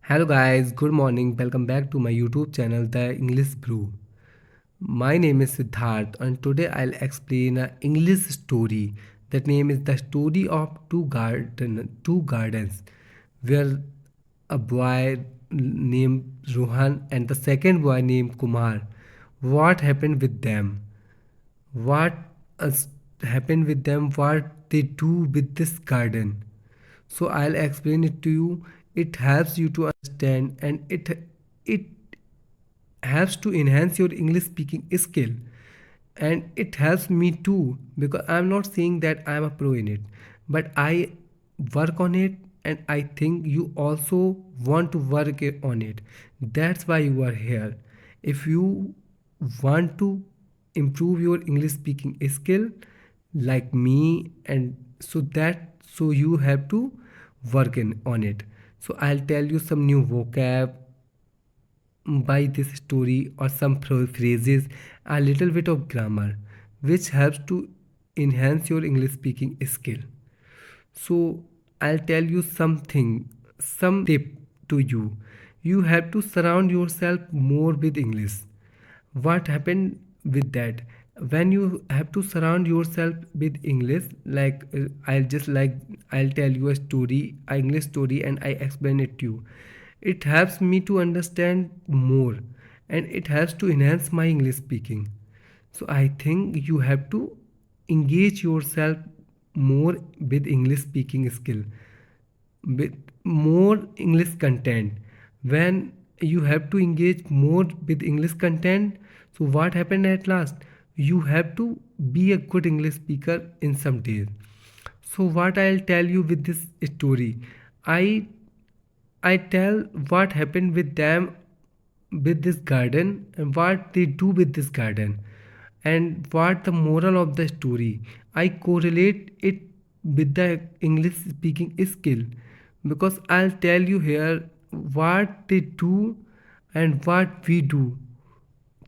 Hello guys, good morning. Welcome back to my YouTube channel The English Brew. My name is Siddharth and today I'll explain an English story. That name is The Story of Two Gardens, where a boy named Rohan and the second boy named Kumar. What happened with them? What has happened with them? What they do with this garden? So I'll explain it to you. It helps you to understand, and it helps to enhance your English speaking skill, and it helps me too, because I'm not saying that I'm a pro in it, but I work on it, and I think you also want to work on it. That's why you are here. If you want to improve your English speaking skill like me, and so you have to work on it. So I'll tell you some new vocab by this story, or some phrases, a little bit of grammar, which helps to enhance your English speaking skill. So I'll tell you something, some tip to you. You have to surround yourself more with English. What happened with that? When you have to surround yourself with English, like I'll tell you a story, an English story, and I explain it to you. It helps me to understand more, and it helps to enhance my English speaking. So I think you have to engage yourself more with English speaking skill, with more English content. When you have to engage more with English content, so what happened at last? You have to be a good English speaker in some days. So what I'll tell you with this story, I I tell what happened with them, with this garden, and what they do with this garden, and what the moral of the story. I correlate it with the English speaking skill, because I'll tell you here what they do and what we do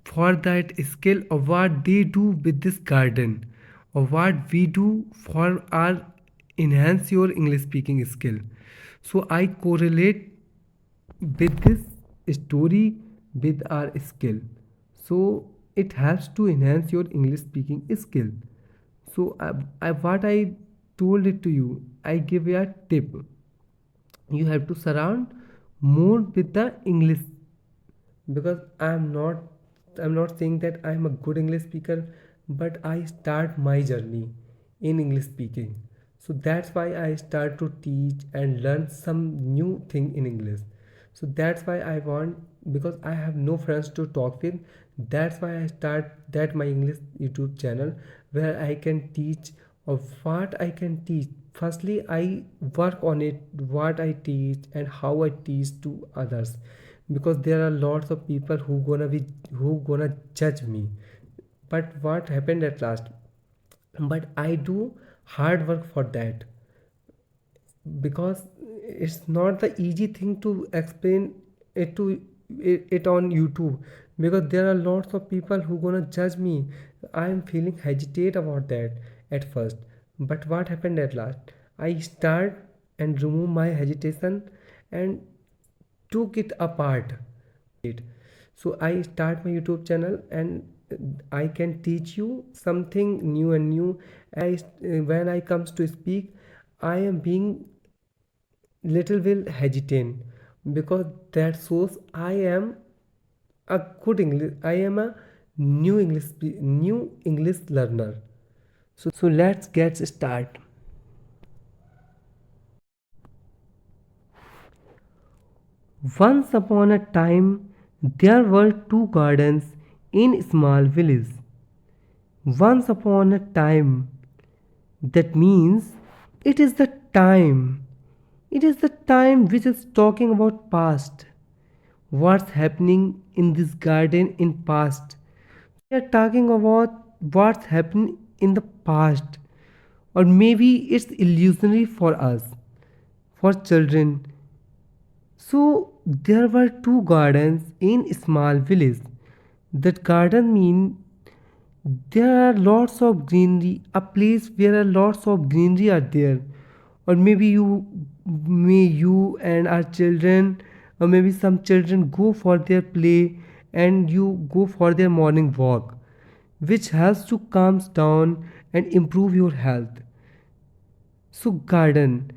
for that skill, or what they do with this garden, or what we do for our enhance your English speaking skill. So I correlate with this story with our skill, so it helps to enhance your English speaking skill. So what I told it to you, I give you a tip. You have to surround more with the English, because I'm not saying that I'm a good English speaker, but I start my journey in English speaking. So that's why I start to teach and learn some new thing in English. So that's why I want, because I have no friends to talk with. That's why I start that my English YouTube channel, where I can teach of what I can teach. Firstly, I work on it, what I teach and how I teach to others, because there are lots of people who gonna judge me. But what happened at last? But I do hard work for that, because it's not the easy thing to explain it to it on YouTube, because there are lots of people who gonna judge me. I am feeling hesitate about that at first. But what happened at last? I start and remove my hesitation and took it apart. So I start my YouTube channel, and I can teach you something new and new. When I comes to speak, I am being little bit hesitant, because that shows I am a good English, I am a new English learner. So let's get start. Once upon a time, there were two gardens in a small village. Once upon a time, that means it is the time. It is the time which is talking about past. What's happening in this garden in past? We are talking about what's happened in the past, or maybe it's illusionary for us, for children. So there were two gardens in a small village. That garden mean there are lots of greenery, a place where are lots of greenery are there. Or maybe you and our children or maybe some children go for their play and you go for their morning walk, which helps to calm down and improve your health. So garden,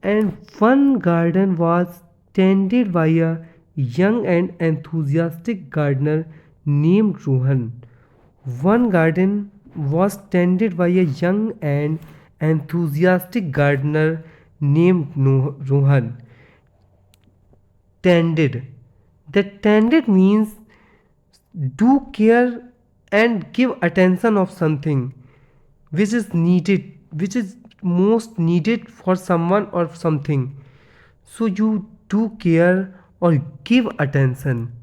and one garden was tended by a young and enthusiastic gardener named Rohan. One garden was tended by a young and enthusiastic gardener named Rohan. Tended. The tended means do care and give attention of something which is needed, which is most needed for someone or something. So you do care or give attention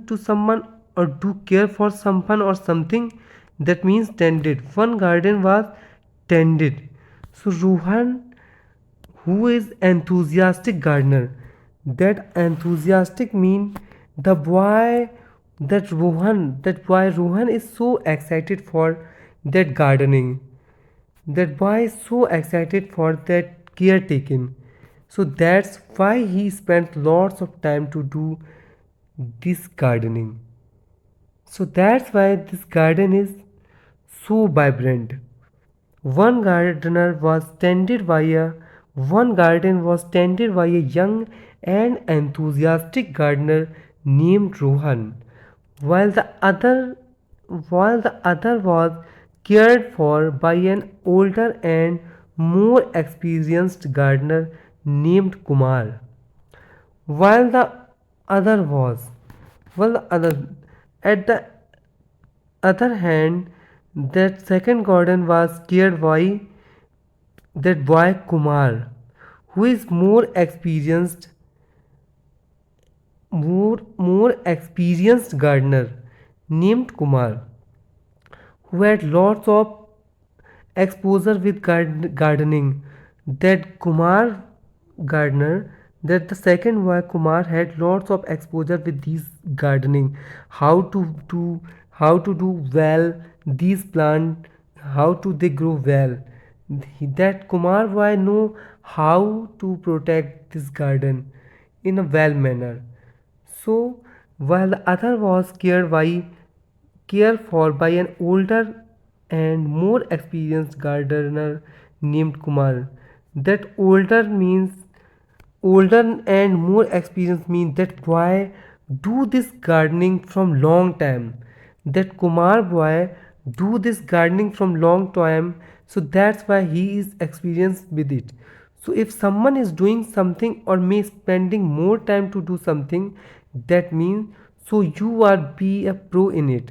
to someone or do care for someone or something. That means tended. One garden was tended. So Rohan, who is enthusiastic gardener, that enthusiastic mean the boy, that boy Rohan is so excited for that gardening, that boy is so excited for that caretaking. So that's why he spent lots of time to do this gardening. So that's why this garden is so vibrant. One gardener was tended by a One garden was tended by a young and enthusiastic gardener named Rohan, while the other while the other was cared for by an older and more experienced gardener named Kumar. While the other was while the other At the other hand, that second garden was cared by that boy Kumar, who is more experienced gardener named Kumar, who had lots of exposure with gardening. That Kumar gardener, that the second boy Kumar had lots of exposure with these gardening, how to do how to do well these plant, how to they grow well. That Kumar boy know how to protect this garden in a well manner. So while the other was cared for by an older and more experienced gardener named Kumar. That older and more experienced means that boy do this gardening from long time. That Kumar boy do this gardening from long time, so that's why he is experienced with it. So if someone is doing something or may spending more time to do something, that means so you are be a pro in it.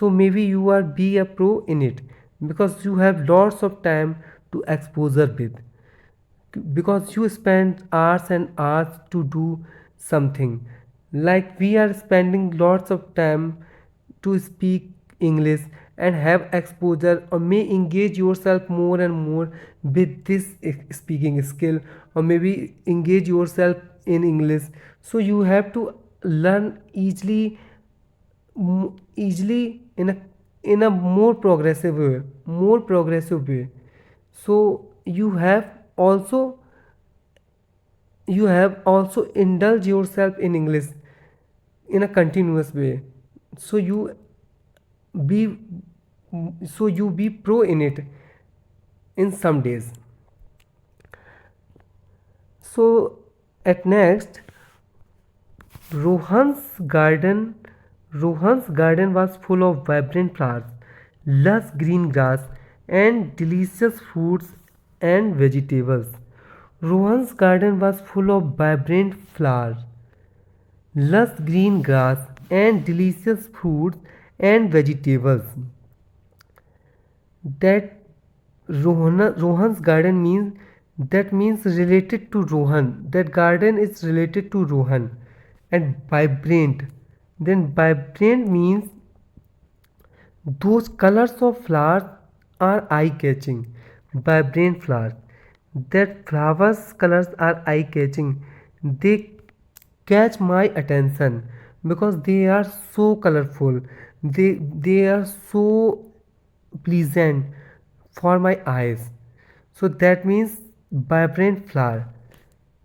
So maybe you are be a pro in it because you have lots of time to exposure with, because you spend hours and hours to do something. Like we are spending lots of time to speak English and have exposure or may engage yourself more and more with this speaking skill, or maybe engage yourself in English. So you have to learn easily in a more progressive way. So also you have also indulge yourself in English in a continuous way. So be you be pro in it in some days. So at next, Rohan's garden Rohan's garden was full of vibrant flowers, lush green grass, and delicious fruits and vegetables. Rohan's garden was full of vibrant flowers, lush green grass, and delicious fruits and vegetables. That Rohan's garden means related to Rohan. That garden is related to Rohan. And vibrant. Then vibrant means those colors of flowers are eye catching. Vibrant flowers. That flowers colors are eye catching. They catch my attention because they are so colorful. They are so pleasant for my eyes. So that means vibrant flower.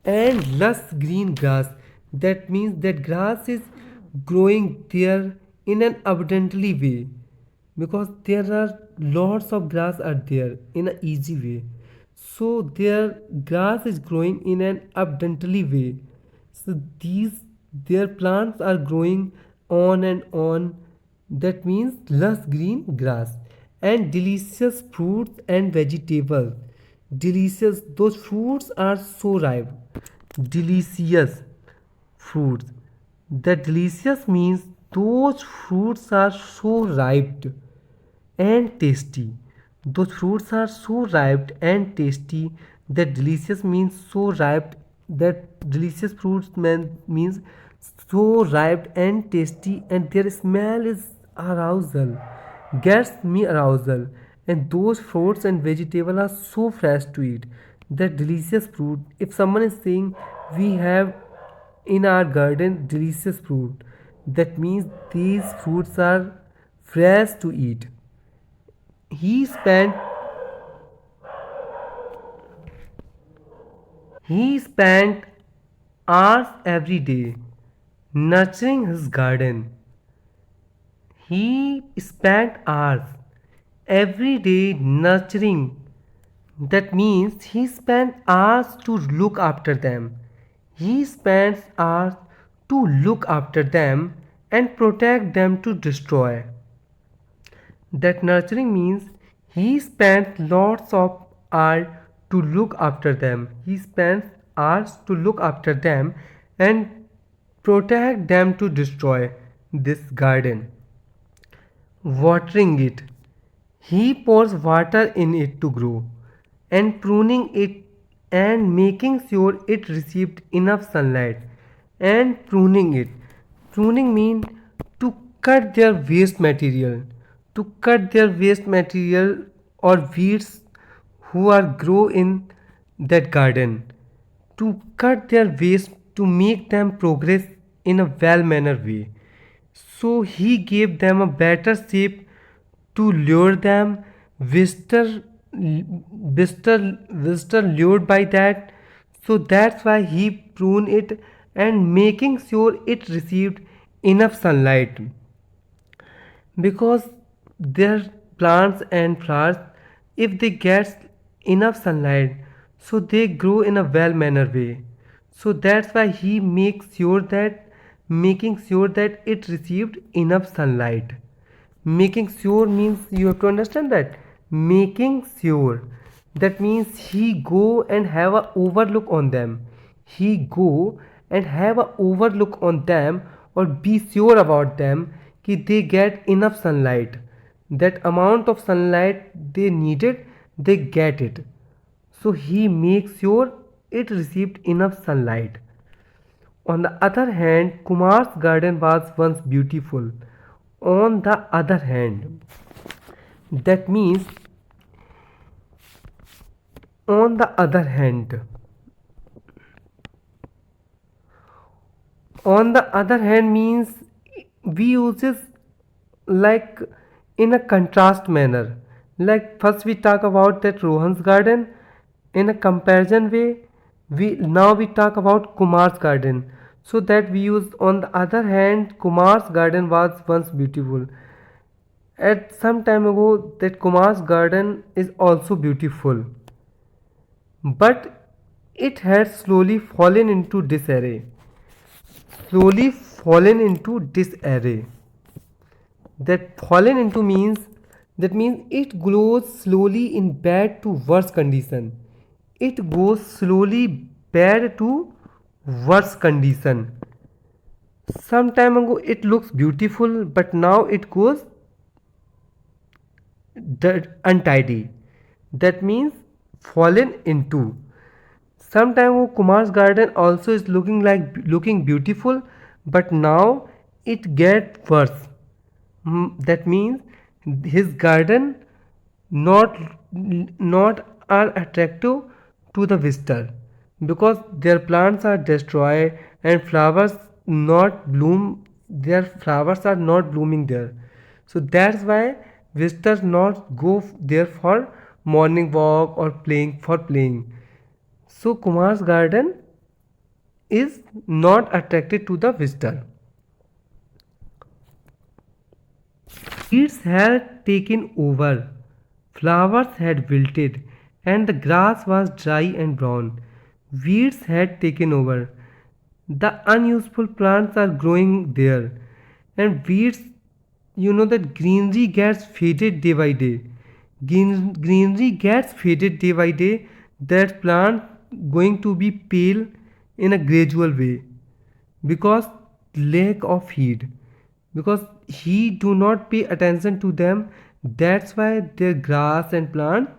and lush green grass. That means that grass is growing there in an abundantly way, because there are lots of grass are there in an easy way. So their grass is growing in an abundantly way. So these their plants are growing on and on. That means lush green grass and delicious fruits and vegetables. Delicious, those fruits are so ripe. Delicious fruits. The delicious means those fruits are so ripe and tasty. Those fruits are so ripe and tasty. That delicious means so ripe. That delicious fruits means so ripe and tasty, and their smell is arousal, gets me arousal. And those fruits and vegetables are so fresh to eat. That delicious fruit. If someone is saying we have in our garden delicious fruit, that means these fruits are fresh to eat. He spent he spent hours every day nurturing his garden. He spent hours every day nurturing. That means he spent hours to look after them. He spends hours to look after them and protect them to destroy. That nurturing means he spends lots of hours to look after them. He spends hours to look after them and protect them to destroy this garden. Watering it. He pours water in it to grow, and pruning it and making sure it received enough sunlight. And pruning it. Pruning means to cut their waste material, to cut their waste material or weeds who are grow in that garden, to cut their waste to make them progress in a well mannered way. So he gave them a better shape to lure them. Visitor, visitor lured by that. So that's why he pruned it and making sure it received enough sunlight, because their plants and flowers, if they get enough sunlight, so they grow in a well mannered way. So that's why he makes sure that making sure that it received enough sunlight. Making sure means you have to understand that making sure, that means he go and have a overlook on them. He go and have a overlook on them, or be sure about them कि they get enough sunlight. That amount of sunlight they needed, they get it. So he makes sure it received enough sunlight. On the other hand, Kumar's garden was once beautiful. On the other hand, that means on the other hand, on the other hand means we uses like in a contrast manner. Like first we talk about that Rohan's garden in a comparison way. We talk about Kumar's garden. So that we use on the other hand, Kumar's garden was once beautiful. At some time ago, that Kumar's garden is also beautiful, but it has slowly fallen into disarray. Slowly fallen into disarray. That fallen into means, that means it grows slowly in bad to worse condition. It goes slowly bad to worse condition. Some time ago it looks beautiful, but now it goes untidy. That means fallen into. Sometime Kumar's garden also is looking beautiful, but now it gets worse. That means his garden not not are attractive to the visitor, because their plants are destroyed and flowers not bloom. Their flowers are not blooming there. So that's why visitors not go there for morning walk or playing for playing. So Kumar's garden is not attracted to the visitor. Weeds had taken over, flowers had wilted, and the grass was dry and brown. Weeds had taken over. The unuseful plants are growing there, and weeds, that greenery gets faded day by day. Greenery gets faded day by day. That plant going to be pale in a gradual way because lack of heat, because he do not pay attention to them. That's why their grass and plant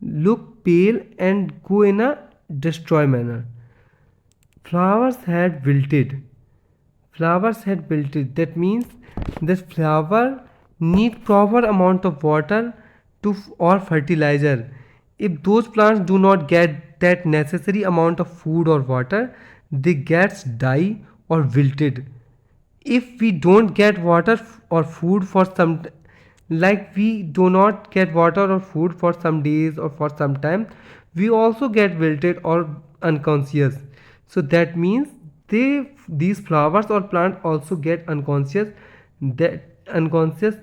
look pale and go in a destroy manner. Flowers had wilted. Flowers had wilted. That means the flower need proper amount of water to or fertilizer. If those plants do not get that necessary amount of food or water, they gets die or wilted. If we don't get water or food for some, like we do not get water or food for some days or for some time, we also get wilted or unconscious. So that means these flowers or plant also get unconscious. That unconscious,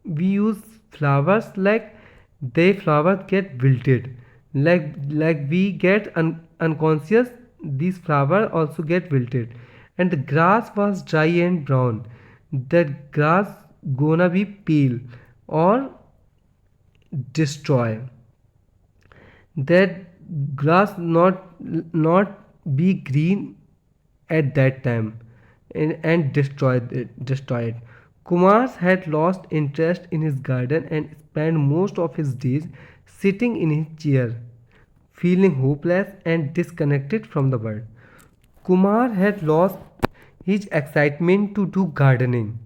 we use flowers like they flowers get wilted, like we get unconscious, these flower also get wilted. And the grass was dry and brown. That grass gonna be pale or destroy. That grass not be green at that time, and destroy it. Kumar had lost interest in his garden and spent most of his days sitting in his chair, feeling hopeless and disconnected from the world. Kumar had lost his excitement to do gardening.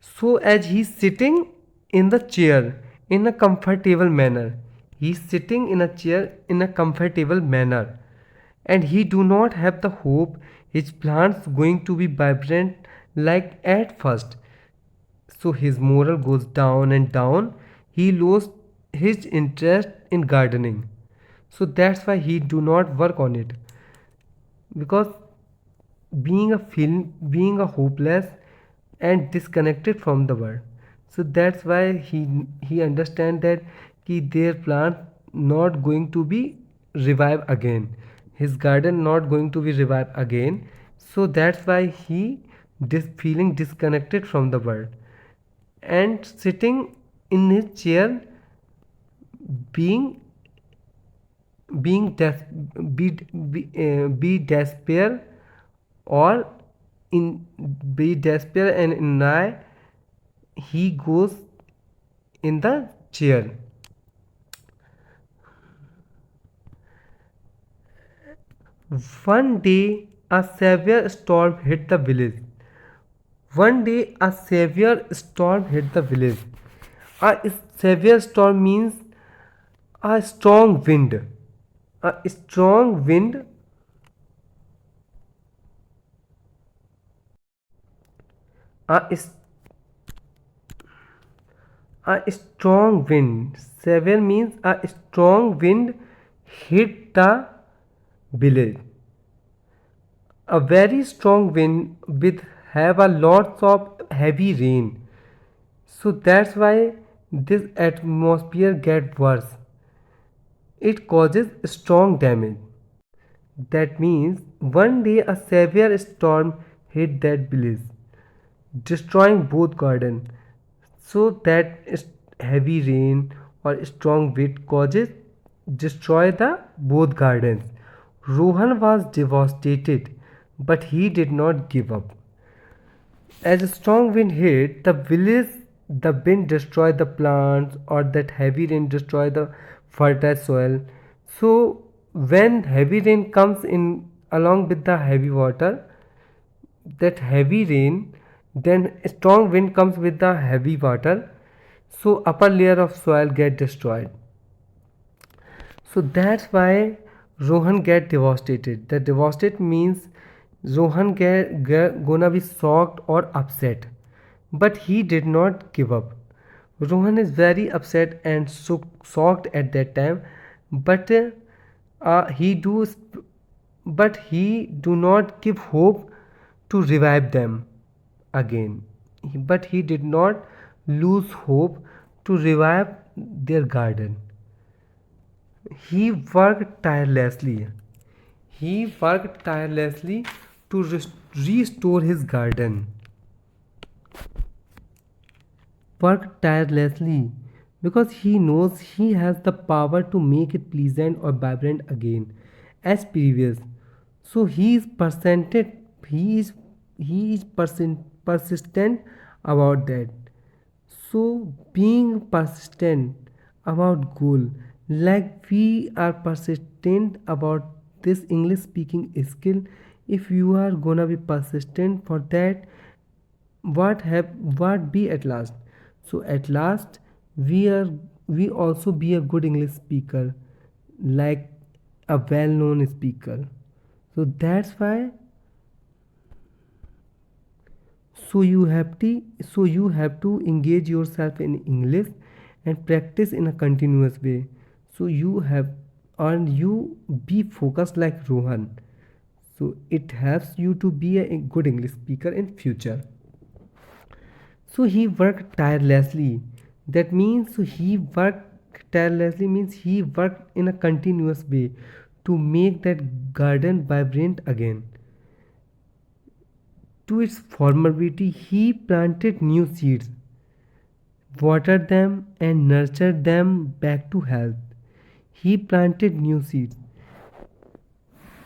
So, as he's sitting in the chair in a comfortable manner, he's sitting in a chair in a comfortable manner, and he do not have the hope his plants going to be vibrant like at first. So his morale goes down and down. He lost his interest in gardening. So that's why he do not work on it, because being a hopeless and disconnected from the world. So that's why he understand that their plant not going to be revive again, his garden not going to be revive again. So that's why he feeling disconnected from the world and sitting in his chair, being be despair, or in be despair, and in night he goes in the chair. One day a severe storm hit the village. One day a severe storm hit the village. A severe storm means a strong wind. A strong wind, a, a strong wind. Severe means a strong wind hit the village. A very strong wind with have a lots of heavy rain. So that's why this atmosphere get worse. It causes strong damage. That means one day a severe storm hit that village, destroying both gardens. So that heavy rain or strong wind causes destroy the both gardens. Rohan was devastated, but he did not give up. As a strong wind hit the village, the wind destroyed the plants, or that heavy rain destroyed the fertile soil. So when heavy rain comes in along with the heavy water, that heavy rain, then strong wind comes with the heavy water, so upper layer of soil get destroyed. So that's why Rohan get devastated. The devastated means Rohan gonna be shocked or upset, but he did not give up. Rohan is very upset and so shocked at that time, but he do but he do not give hope to revive them again. But he did not lose hope to revive their garden. He worked tirelessly. He worked tirelessly to restore his garden. Worked tirelessly because he knows he has the power to make it pleasant or vibrant again as previous. So he is percented he is persistent about that. So being persistent about goal, like we are persistent about this English speaking skill. If you are gonna be persistent for that, what be at last? So at last we also be a good English speaker, like a well known speaker. So that's why, so you have to engage yourself in English and practice in a continuous way. So you have and you be focused like Rohan. So it helps you to be a good English speaker in future. So he worked tirelessly. That means, so he worked tirelessly means he worked in a continuous way to make that garden vibrant again to its former beauty. He planted new seeds, watered them, and nurtured them back to health. He planted new seeds,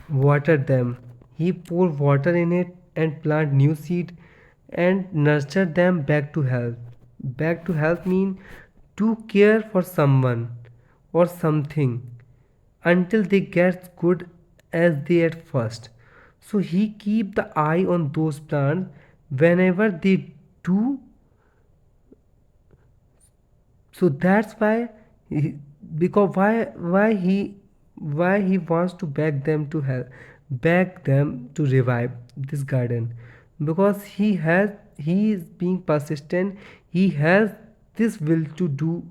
watered them. He poured water in it and plant new seed and nurture them back to health. Back to health mean to care for someone or something until they get good as they at first. So he keep the eye on those plants whenever they do. So that's why he, because why he wants to back them to help, back them to revive this garden, because he is being persistent. He has this will to do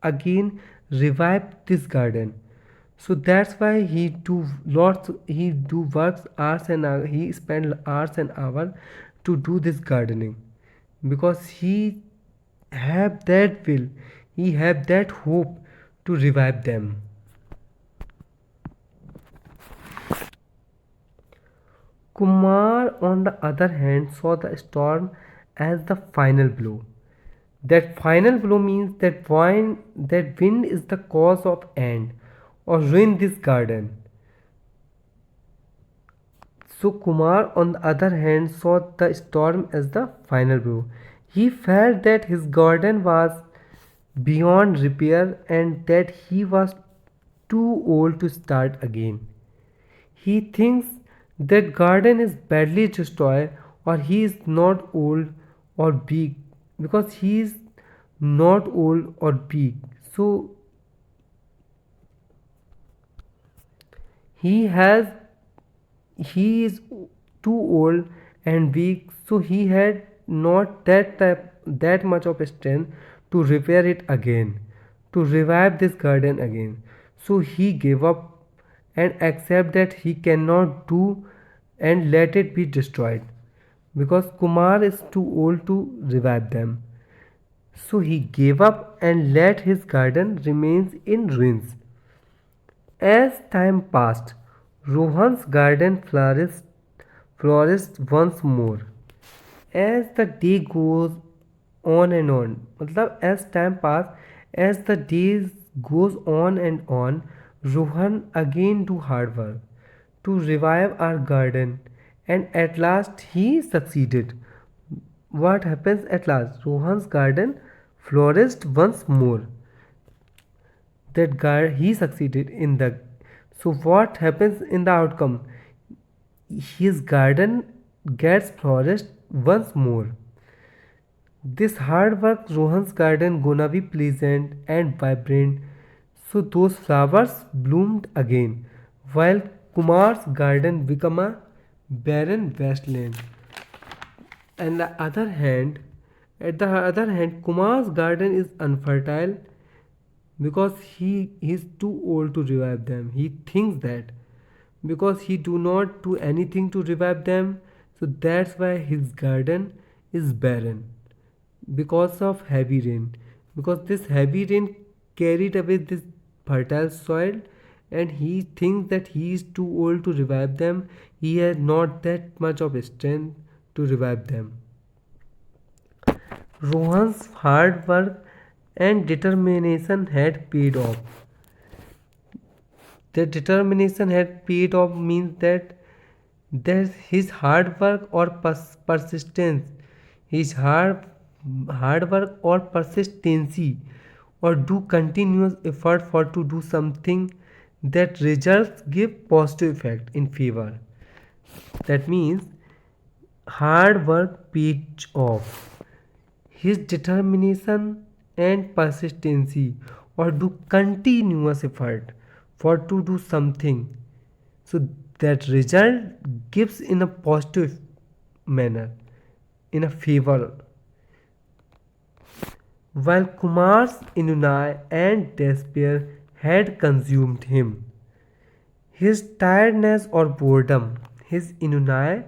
again, revive this garden. So that's why he do works hours and hours, he spend hours and hours to do this gardening, because he have that will, he have that hope to revive them. Kumar, on the other hand, saw the storm as the final blow. That final blow means that wind is the cause of end or ruin this garden. So Kumar, on the other hand, saw the storm as the final blow. He felt that his garden was beyond repair and that he was too old to start again. He thinks that garden is badly destroyed, or he is not old or big, because he is not old or big. So he has he is too old and weak, so he had not that much of strength to repair it again, to revive this garden again. So he gave up and accept that he cannot do and let it be destroyed, because Kumar is too old to revive them. So he gave up and let his garden remains in ruins. As time passed, Rohan's garden flourished once more. As the day goes on and on, मतलब as time pass, as the days goes on and on, Rohan again do hard work to revive our garden, and at last he succeeded. What happens at last? Rohan's garden flourished once more. That guy, he succeeded in the. So what happens in the outcome? His garden gets flourished once more. This hard work, Rohan's garden gonna be pleasant and vibrant. So those flowers bloomed again, while Kumar's garden became a barren wasteland. And the other hand, at the other hand, Kumar's garden is unfertile because he is too old to revive them. He thinks that, because he do not do anything to revive them. So that's why his garden is barren because of heavy rain, because this heavy rain carried away this fertile soil, and he thinks that he is too old to revive them. He has not that much of strength to revive them. Rohan's hard work and determination had paid off. The determination had paid off means that his hard work or persistence, his hard work or persistency, or do continuous effort for to do something, that results give positive effect in favor. That means hard work pays off. His determination and persistency, or do continuous effort for to do something, so that result gives in a positive manner, in a favor. While Kumar's ennui and despair had consumed him, his tiredness or boredom, his ennui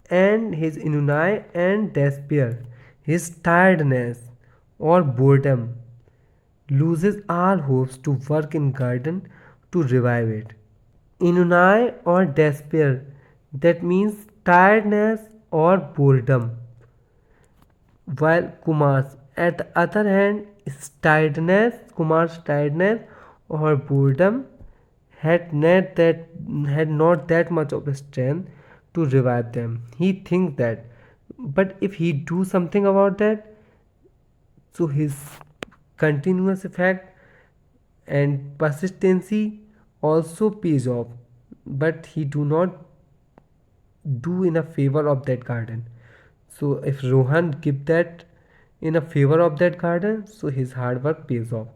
and despair, his tiredness or boredom, loses all hopes to work in garden to revive it. Ennui or despair, that means tiredness or boredom, while at the other hand, Kumar's tiredness or boredom had not that much of strength to revive them. He thinks that, but if he do something about that, so his continuous effect and persistency also pays off, but he do not do in a favor of that garden. So if Rohan give that in a favor of that garden, so his hard work pays off.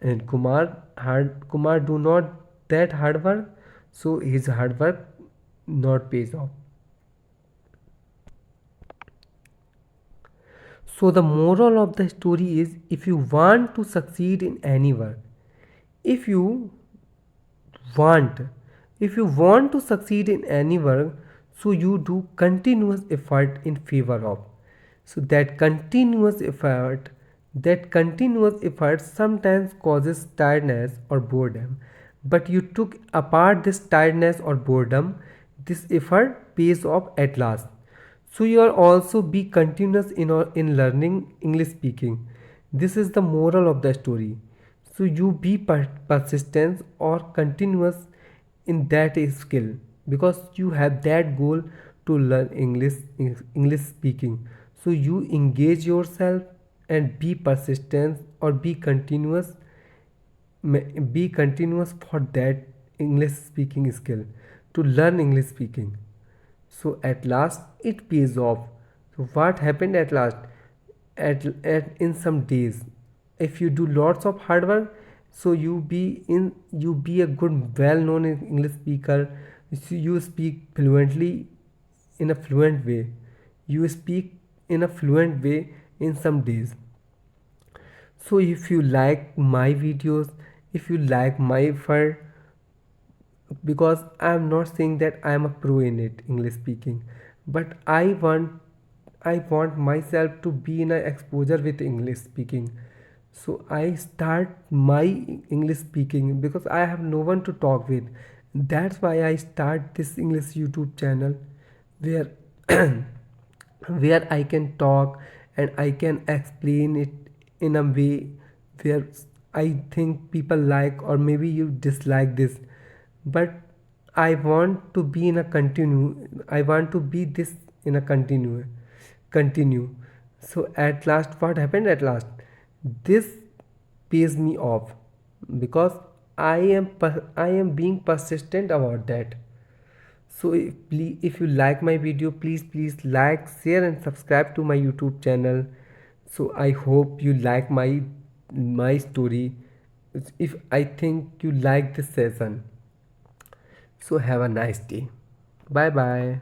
And Kumar do not that hard work, so his hard work not pays off. So the moral of the story is, if you want to succeed in any work, if you want if you want to succeed in any work, so you do continuous effort in favor of. So that continuous effort sometimes causes tiredness or boredom, but you took apart this tiredness or boredom, this effort pays off at last. So you are also be continuous in learning English speaking. This is the moral of the story. So you be persistent or continuous in that skill, because you have that goal to learn English speaking. So you engage yourself and be persistent or be continuous for that English speaking skill, to learn English speaking. So at last it pays off. So what happened at last? At in some days, if you do lots of hard work, so you be a good well known English speaker. So you speak fluently, in a fluent way. You speak in a fluent way in some days. So if you like my videos, if you like my effort, because I'm not saying that I'm a pro in it, English speaking, but I want myself to be in a exposure with English speaking. So I start my English speaking because I have no one to talk with. That's why I start this English YouTube channel, where where I can talk and I can explain it in a way where I think people like, or maybe you dislike this, but I want to be in a continue. So at last, what happened at last? This pays me off, because I am being persistent about that. So if you like my video, please like, share and subscribe to my YouTube channel. So I hope you like my story. If I think you like this session, so have a nice day. Bye bye.